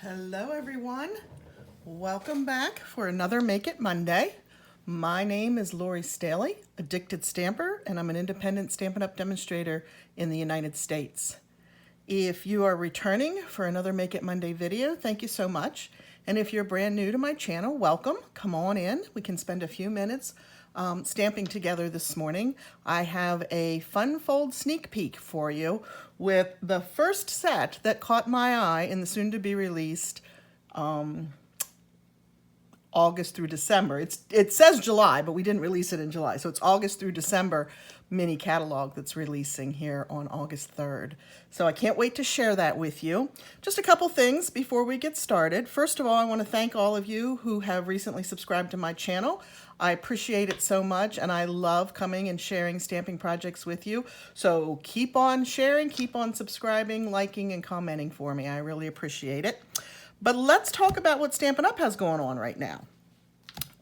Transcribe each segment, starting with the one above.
Hello everyone, welcome back for another Make It Monday. My name is Lori Staley, Addicted Stamper, and I'm an independent Stampin' Up! Demonstrator in the United States. If you are returning for another Make It Monday video, thank you so much. And if you're brand new to my channel, welcome. Come on in. We can spend a few minutes stamping together this morning. I have a fun fold sneak peek for you with the first set that caught my eye in the soon-to-be released August through December. It says July, but we didn't release it in July. So it's August through December mini catalog that's releasing here on August 3rd. So I can't wait to share that with you. Just a couple things before we get started. First of all, I want to thank all of you who have recently subscribed to my channel. I appreciate it so much, and I love coming and sharing stamping projects with you. So keep on sharing, keep on subscribing, liking, and commenting for me. I really appreciate it. But let's talk about what Stampin' Up! Has going on right now.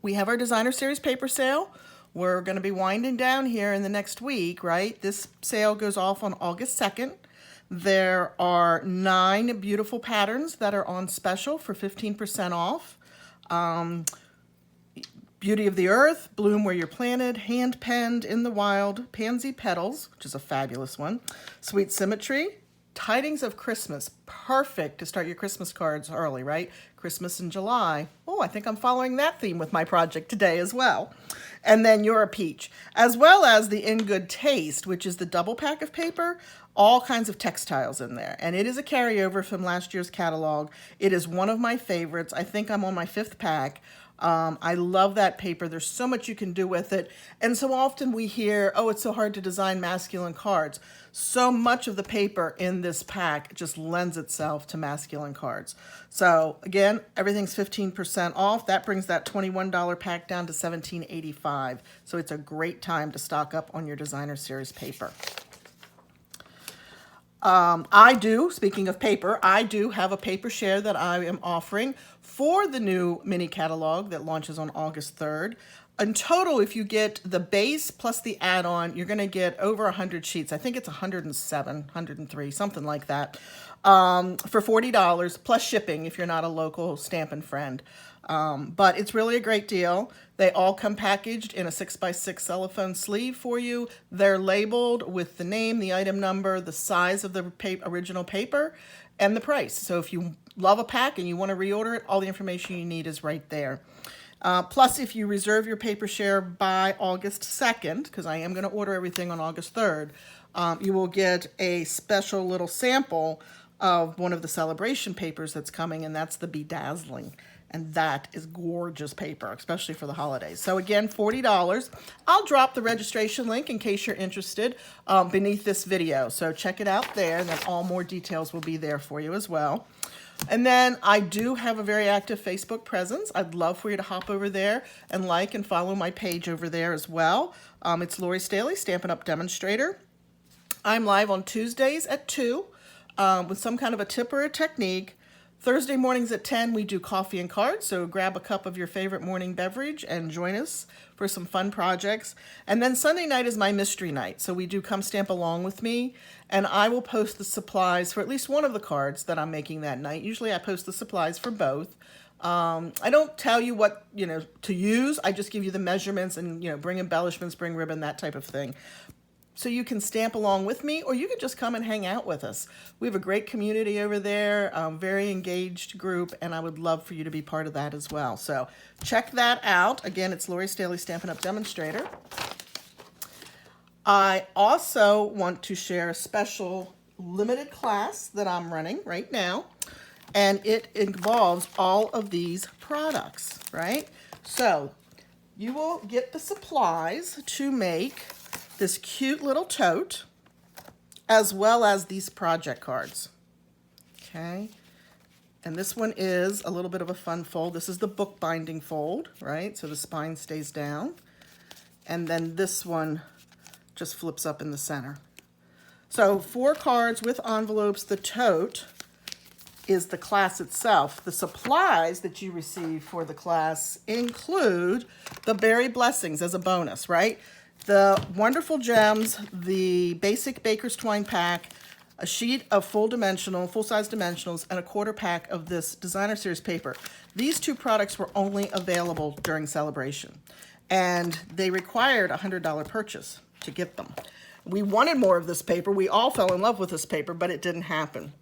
We have our Designer Series paper sale. We're going to be winding down here in the next week, right? This sale goes off on August 2nd. There are 9 beautiful patterns that are on special for 15% off. Beauty of the Earth, Bloom Where You're Planted, Hand Penned, In the Wild, Pansy Petals, which is a fabulous one, Sweet Symmetry, Tidings of Christmas, perfect to start your Christmas cards early, right? Christmas in July. Oh, I think I'm following that theme with my project today as well. And then You're a Peach, as well as the In Good Taste, which is the double pack of paper, all kinds of textiles in there. And it is a carryover from last year's catalog. It is one of my favorites. I think I'm on my 5th pack. I love that paper. There's so much you can do with it. And so often we hear, oh, it's so hard to design masculine cards. So much of the paper in this pack just lends itself to masculine cards. So again, everything's 15% off. That brings that $21 pack down to $17.85. So it's a great time to stock up on your Designer Series paper. Speaking of paper, I do have a paper share that I am offering for the new mini catalog that launches on August 3rd. In total, if you get the base plus the add-on, you're going to get over 100 sheets. I think it's 107, 103, something like that, for $40 plus shipping if you're not a local Stampin' friend. But it's really a great deal. They all come packaged in a 6x6 cellophane sleeve for you. They're labeled with the name, the item number, the size of the original paper, and the price. So if you love a pack and you want to reorder it, all the information you need is right there. Plus, if you reserve your paper share by August 2nd, because I am going to order everything on August 3rd, you will get a special little sample of one of the celebration papers that's coming, and that's the Bedazzling. And that is gorgeous paper, especially for the holidays. So again, $40. I'll drop the registration link in case you're interested beneath this video. So check it out there, and then all more details will be there for you as well. And then I do have a very active Facebook presence. I'd love for you to hop over there and like and follow my page over there as well. It's Lori Staley, Stampin' Up! Demonstrator. I'm live on Tuesdays at 2 with some kind of a tip or a technique. Thursday mornings at 10, we do coffee and cards, so grab a cup of your favorite morning beverage and join us for some fun projects. And then Sunday night is my mystery night, so we do Come Stamp Along with me, and I will post the supplies for at least one of the cards that I'm making that night. Usually I post the supplies for both. I don't tell you what, to use. I just give you the measurements and, bring embellishments, bring ribbon, that type of thing. So you can stamp along with me, or you can just come and hang out with us. We have a great community over there, very engaged group, and I would love for you to be part of that as well. So check that out. Again, it's Lori Staley, Stampin' Up! Demonstrator. I also want to share a special limited class that I'm running right now, and it involves all of these products, right? So you will get the supplies to make this cute little tote, as well as these project cards. Okay, and this one is a little bit of a fun fold. This is the bookbinding fold, right? So the spine stays down. And then this one just flips up in the center. So 4 cards with envelopes. The tote is the class itself. The supplies that you receive for the class include the berry blessings as a bonus, right? The wonderful gems, the basic Baker's Twine pack, a sheet of full-size dimensionals, and a quarter pack of this designer series paper. These two products were only available during celebration, and they required a $100 purchase to get them. We wanted more of this paper. We all fell in love with this paper, but it didn't happen.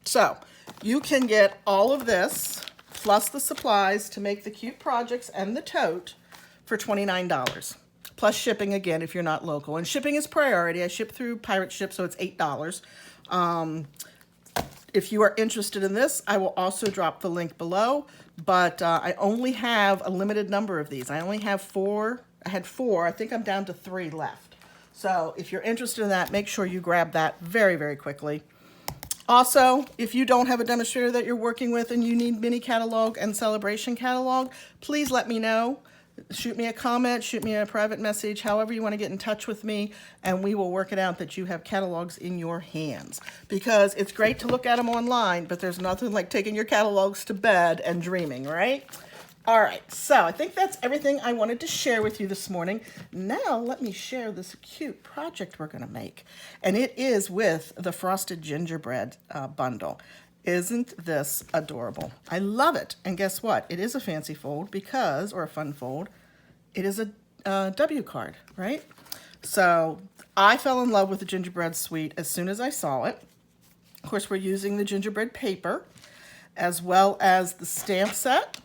So you can get all of this, plus the supplies to make the cute projects and the tote for $29. Plus shipping again if you're not local. And shipping is priority. I ship through Pirate Ship, so it's $8. If you are interested in this, I will also drop the link below, but I only have a limited number of these. I only have 4. I had 4. I think I'm down to 3 left. So if you're interested in that, make sure you grab that very, very quickly. Also, if you don't have a demonstrator that you're working with and you need mini catalog and celebration catalog, please let me know. Shoot me a comment, shoot me a private message, however you want to get in touch with me, and we will work it out that you have catalogs in your hands. Because it's great to look at them online, but there's nothing like taking your catalogs to bed and dreaming, right? All right, so I think that's everything I wanted to share with you this morning. Now let me share this cute project we're going to make. And it is with the Frosted Gingerbread bundle. Isn't this adorable? I love it. And guess what? It is a fancy fold because, or a fun fold, it is a W card, right? So I fell in love with the Gingerbread Suite as soon as I saw it. Of course, we're using the gingerbread paper as well as the stamp set.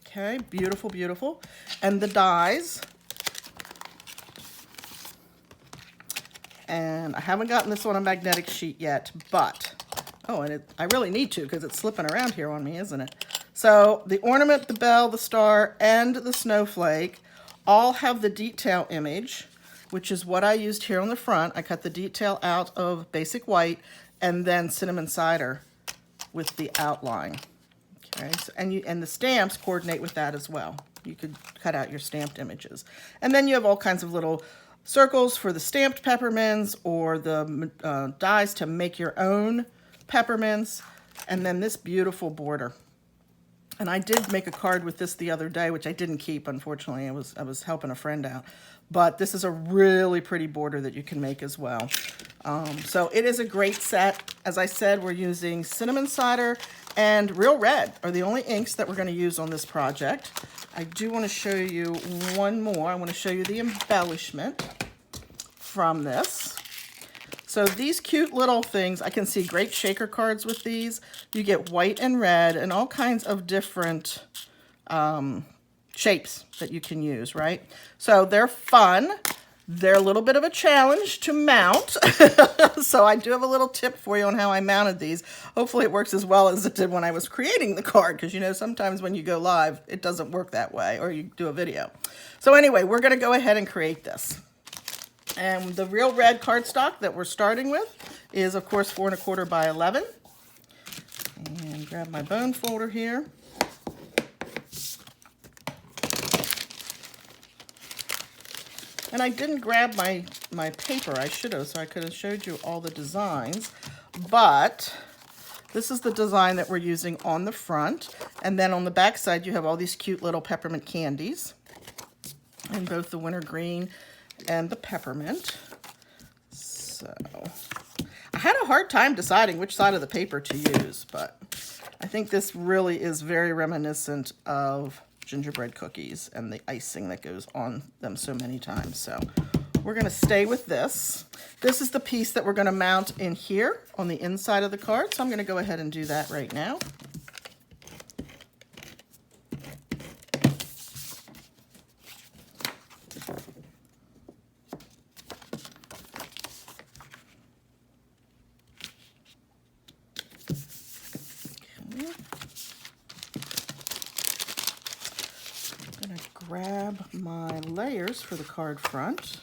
Okay, beautiful, beautiful. And the dies. And I haven't gotten this on a magnetic sheet yet, but oh, and I really need to because it's slipping around here on me, isn't it? So the ornament, the bell, the star, and the snowflake all have the detail image, which is what I used here on the front. I cut the detail out of basic white and then cinnamon cider with the outline. Okay, so, and the stamps coordinate with that as well. You could cut out your stamped images. And then you have all kinds of little circles for the stamped peppermints or the dies to make your own peppermints, and then this beautiful border. And I did make a card with this the other day, which I didn't keep, unfortunately. I was helping a friend out. But this is a really pretty border that you can make as well. So it is a great set. As I said, we're using cinnamon cider and Real Red are the only inks that we're going to use on this project. I do want to show you one more. I want to show you the embellishment from this. So these cute little things, I can see great shaker cards with these. You get white and red and all kinds of different shapes that you can use, right? So they're fun. They're a little bit of a challenge to mount. So I do have a little tip for you on how I mounted these. Hopefully it works as well as it did when I was creating the card, because you know sometimes when you go live, it doesn't work that way, or you do a video. So anyway, we're going to go ahead and create this. And the Real Red cardstock that we're starting with is, of course, 4 1/4 by 11. And grab my bone folder here. And I didn't grab my paper. I should have, so I could have showed you all the designs. But this is the design that we're using on the front. And then on the back side, you have all these cute little peppermint candies in both the wintergreen and the peppermint. So I had a hard time deciding which side of the paper to use, but I think this really is very reminiscent of gingerbread cookies and the icing that goes on them so many times. So we're going to stay with this. This is the piece that we're going to mount in here on the inside of the card. So I'm going to go ahead and do that right now. Grab my layers for the card front.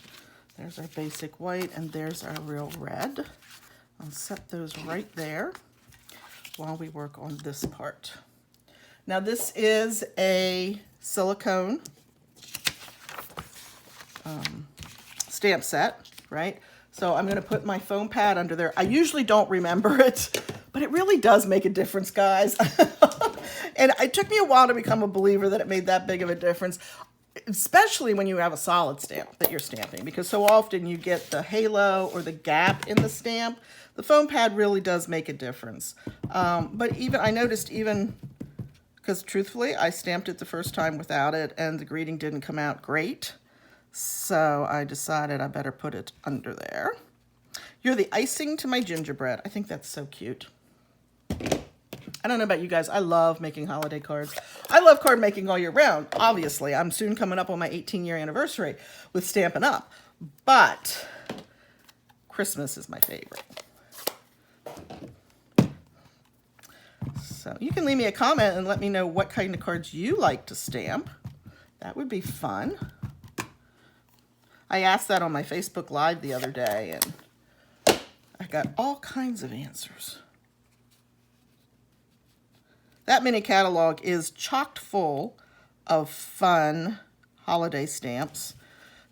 There's our basic white and there's our Real Red. I'll set those right there while we work on this part. Now this is a silicone stamp set, right? So I'm going to put my foam pad under there. I usually don't remember it, but it really does make a difference, guys. And it took me a while to become a believer that it made that big of a difference, especially when you have a solid stamp that you're stamping, because so often you get the halo or the gap in the stamp The foam pad really does make a difference. But even, I noticed even, because truthfully, I stamped it the first time without it and the greeting didn't come out great. So I decided I better put it under there. You're the icing to my gingerbread. I think that's so cute. I don't know about you guys. I love making holiday cards. I love card making all year round. Obviously, I'm soon coming up on my 18-year anniversary with Stampin' Up. But Christmas is my favorite. So you can leave me a comment and let me know what kind of cards you like to stamp. That would be fun. I asked that on my Facebook Live the other day, and I got all kinds of answers. That mini catalog is chock full of fun holiday stamps,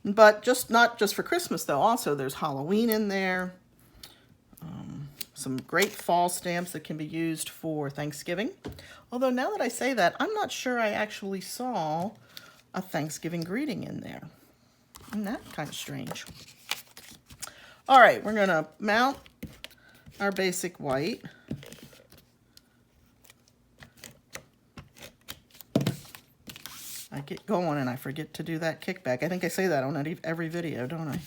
but not just for Christmas though. Also, there's Halloween in there. Some great fall stamps that can be used for Thanksgiving. Although now that I say that, I'm not sure I actually saw a Thanksgiving greeting in there. Isn't that kind of strange? All right, we're gonna mount our basic white. I get going and I forget to do that kickback. I think I say that on every video, don't I?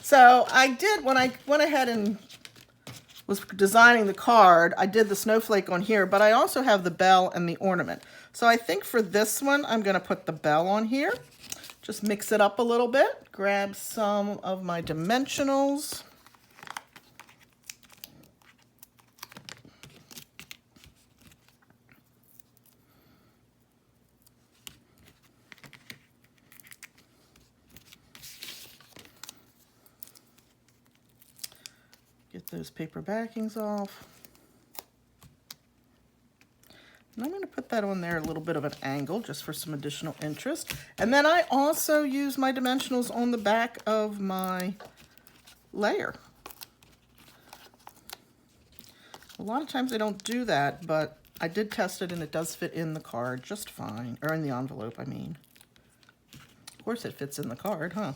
So I did, when I went ahead and was designing the card, I did the snowflake on here, but I also have the bell and the ornament. So I think for this one, I'm gonna put the bell on here. Just mix it up a little bit. Grab some of my dimensionals. Get those paper backings off. And I'm going to put that on there a little bit of an angle just for some additional interest. And then I also use my dimensionals on the back of my layer. A lot of times I don't do that, but I did test it and it does fit in the card just fine. Or in the envelope, I mean. Of course it fits in the card, huh?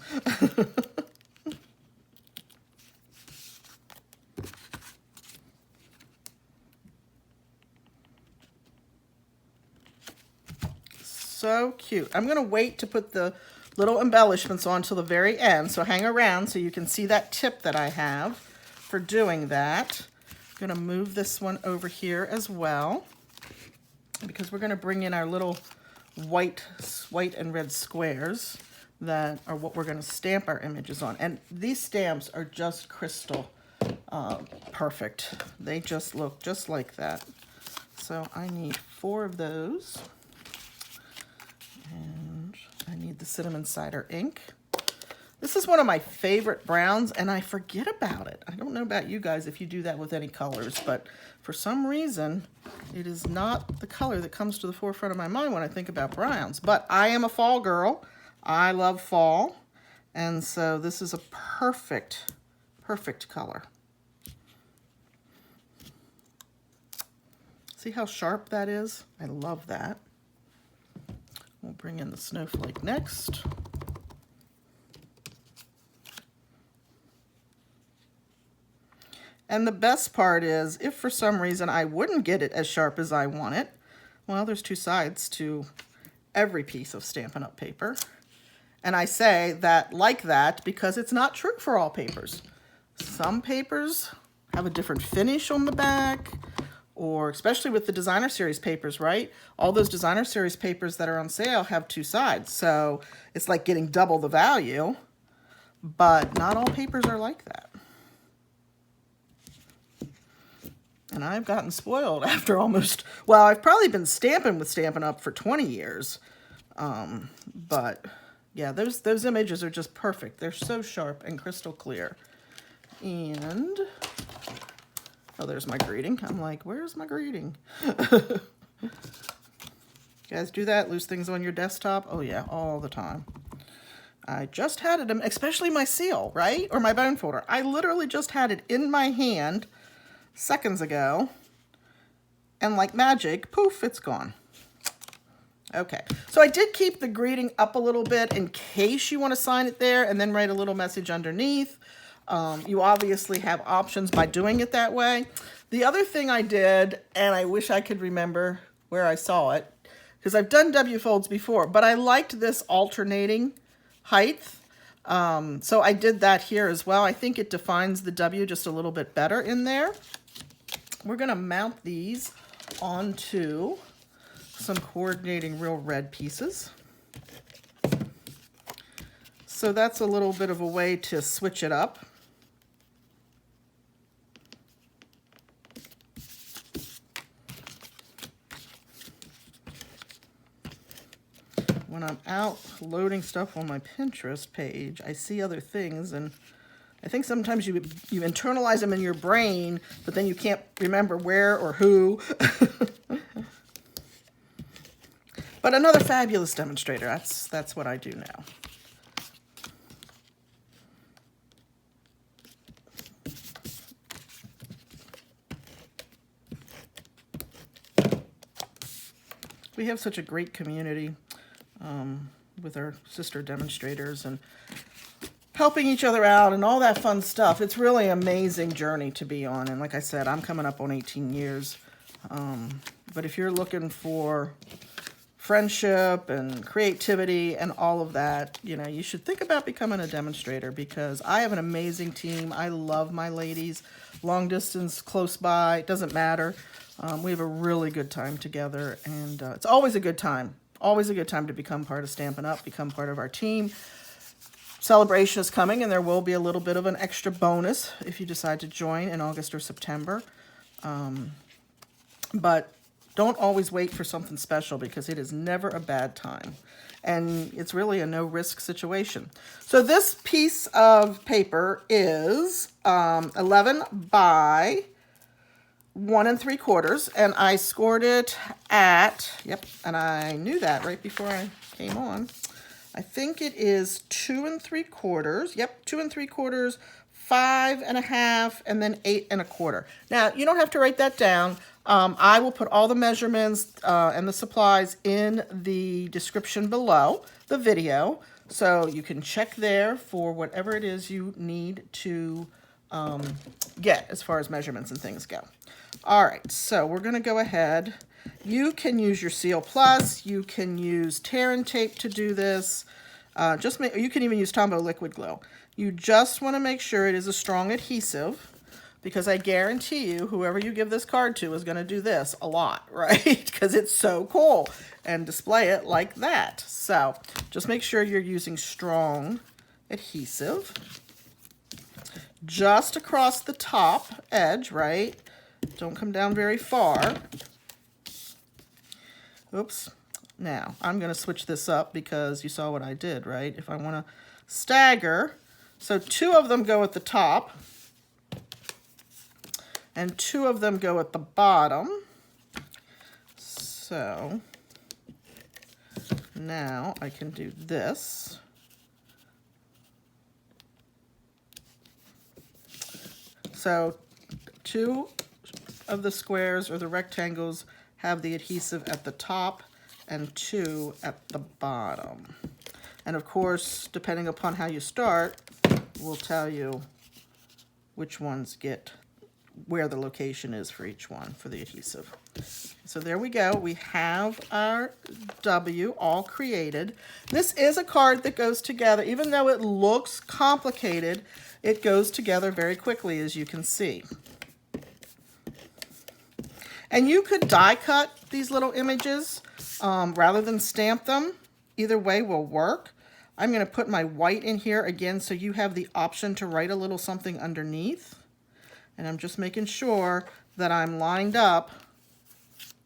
So cute. I'm going to wait to put the little embellishments on till the very end, so hang around so you can see that tip that I have for doing that. I'm going to move this one over here as well because we're going to bring in our little white and red squares that are what we're going to stamp our images on. And these stamps are just crystal perfect. They just look just like that. So I need 4 of those. And I need the cinnamon cider ink. This is one of my favorite browns, and I forget about it. I don't know about you guys if you do that with any colors, but for some reason, it is not the color that comes to the forefront of my mind when I think about browns. But I am a fall girl. I love fall, and so this is a perfect color. See how sharp that is? I love that. We'll bring in the snowflake next. And the best part is, if for some reason I wouldn't get it as sharp as I want it, well, there's 2 sides to every piece of Stampin' Up! Paper. And I say that like that because it's not true for all papers. Some papers have a different finish on the back, or especially with the designer series papers, right? All those designer series papers that are on sale have 2 sides. So it's like getting double the value, but not all papers are like that. And I've gotten spoiled after almost, well, I've probably been stamping with Stampin' Up! For 20 years. But yeah, those images are just perfect. They're so sharp and crystal clear. And oh, there's my greeting. I'm like, where's my greeting? You guys do that? Lose things on your desktop? Oh yeah, all the time. I just had it, especially my seal, right? Or my bone folder. I literally just had it in my hand seconds ago. And like magic, poof, it's gone. Okay, so I did keep the greeting up a little bit in case you want to sign it there and then write a little message underneath. You obviously have options by doing it that way. The other thing I did, and I wish I could remember where I saw it, because I've done W folds before, but I liked this alternating height. So I did that here as well. I think it defines the W just a little bit better in there. We're going to mount these onto some coordinating real red pieces. So that's a little bit of a way to switch it up. When I'm out loading stuff on my Pinterest page, I see other things, and I think sometimes you internalize them in your brain, but then you can't remember where or who. But another fabulous demonstrator. That's what I do now. We have such a great community with our sister demonstrators and helping each other out and all that fun stuff. It's really an amazing journey to be on. And like I said, I'm coming up on 18 years. But if you're looking for friendship and creativity and all of that, you know, you should think about becoming a demonstrator, because I have an amazing team. I love my ladies. Long distance, close by, it doesn't matter. We have a really good time together, and it's always a good time. Always a good time to become part of Stampin' Up, become part of our team. Celebration is coming, and there will be a little bit of an extra bonus if you decide to join in August or September. But don't always wait for something special, because it is never a bad time. And it's really a no-risk situation. So this piece of paper is 11 by 1 3/4, and I scored it at, yep, and I knew that right before I came on. I think it is 2 3/4. Yep, 2 3/4, 5 1/2, and then 8 1/4. Now, you don't have to write that down. I will put all the measurements and the supplies in the description below the video, so you can check there for whatever it is you need to get as far as measurements and things go. All right, so we're going to go ahead. You can use your Seal Plus. You can use tear and tape to do this. You can even use Tombow Liquid Glue. You just want to make sure it is a strong adhesive, because I guarantee you whoever you give this card to is going to do this a lot, right? Because it's so cool, and display it like that. So just make sure you're using strong adhesive. Just across the top edge, right? Don't come down very far. Oops. Now, I'm going to switch this up because you saw what I did, right? If I want to stagger, so 2 of them go at the top, and 2 of them go at the bottom. So now I can do this. So 2 of the squares or the rectangles have the adhesive at the top, and 2 at the bottom. And of course, depending upon how you start, we'll tell you which ones get where the location is for each one for the adhesive. So there we go. We have our W all created. This is a card that goes together. Even though it looks complicated, it goes together very quickly, as you can see. And you could die cut these little images rather than stamp them. Either way will work. I'm going to put my white in here again so you have the option to write a little something underneath. And I'm just making sure that I'm lined up,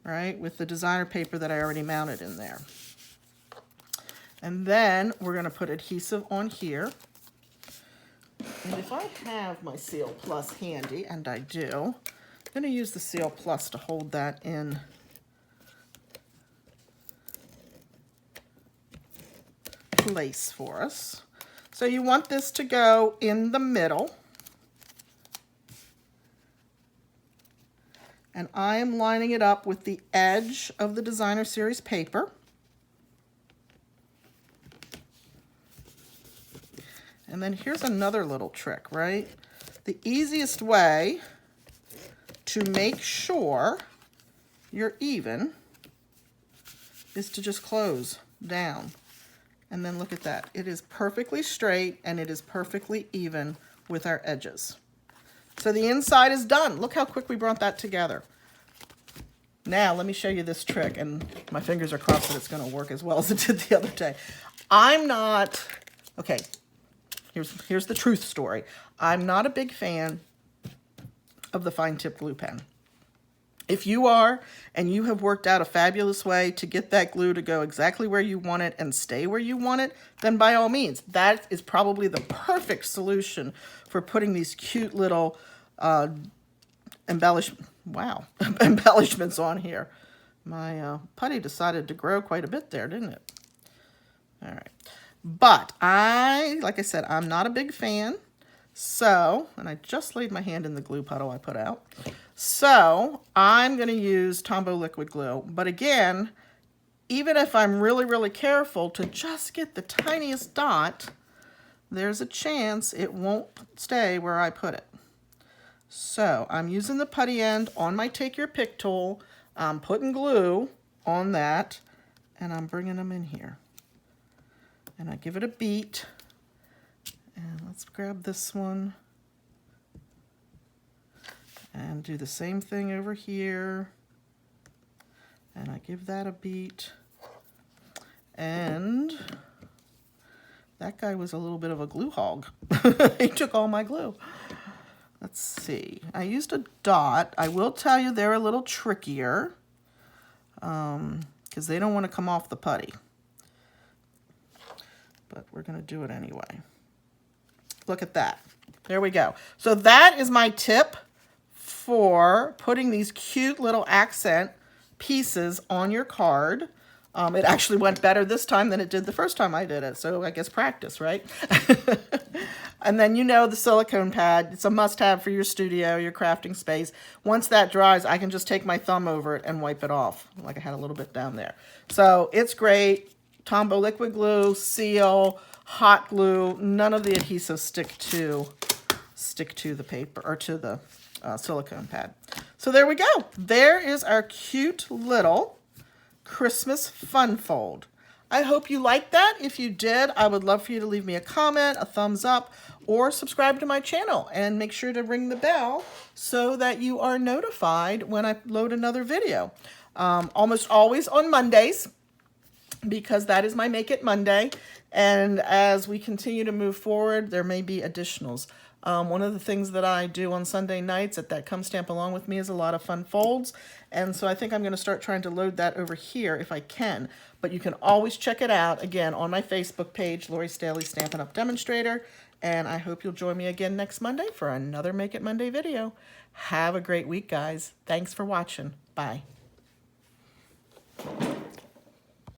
right, with the designer paper that I already mounted in there. And then we're going to put adhesive on here. And if I have my Seal Plus handy, and I do, I'm going to use the Seal Plus to hold that in place for us. So you want this to go in the middle. And I am lining it up with the edge of the Designer Series paper. And then here's another little trick, right? The easiest way to make sure you're even is to just close down. And then look at that. It is perfectly straight and it is perfectly even with our edges. So the inside is done. Look how quick we brought that together. Now let me show you this trick, and my fingers are crossed that it's going to work as well as it did the other day. I'm not, okay, here's the truth story. I'm not a big fan of the fine tip glue pen. If you are, and you have worked out a fabulous way to get that glue to go exactly where you want it and stay where you want it, then by all means, that is probably the perfect solution for putting these cute little embellishments on here. My putty decided to grow quite a bit there, didn't it? All right. But like I said, I'm not a big fan. So, and I just laid my hand in the glue puddle I put out. So, I'm going to use Tombow Liquid glue. But again, even if I'm really, really careful to just get the tiniest dot, there's a chance it won't stay where I put it. So, I'm using the putty end on my Take Your Pick tool. I'm putting glue on that, and I'm bringing them in here. And I give it a beat. And let's grab this one and do the same thing over here. And I give that a beat. And that guy was a little bit of a glue hog. He took all my glue. Let's see. I used a dot. I will tell you they're a little trickier because they don't want to come off the putty. But we're going to do it anyway. Look at that. There we go. So that is my tip for putting these cute little accent pieces on your card. It actually went better this time than it did the first time I did it. So I guess practice, right? And then you know the silicone pad. It's a must-have for your studio, your crafting space. Once that dries, I can just take my thumb over it and wipe it off. Like I had a little bit down there. So it's great. Tombow Liquid glue, seal, hot glue. None of the adhesives stick to the paper or to the silicone pad. So there we go. There is our cute little Christmas fun fold. I hope you liked that. If you did, I would love for you to leave me a comment, a thumbs up, or subscribe to my channel and make sure to ring the bell so that you are notified when I load another video. Almost always on Mondays, because that is my Make It Monday. And as we continue to move forward, there may be additionals. One of the things that I do on Sunday nights at that Come Stamp Along With Me is a lot of fun folds. And so I think I'm going to start trying to load that over here if I can. But you can always check it out, again, on my Facebook page, Lori Staley Stampin' Up! Demonstrator. And I hope you'll join me again next Monday for another Make It Monday video. Have a great week, guys. Thanks for watching. Bye.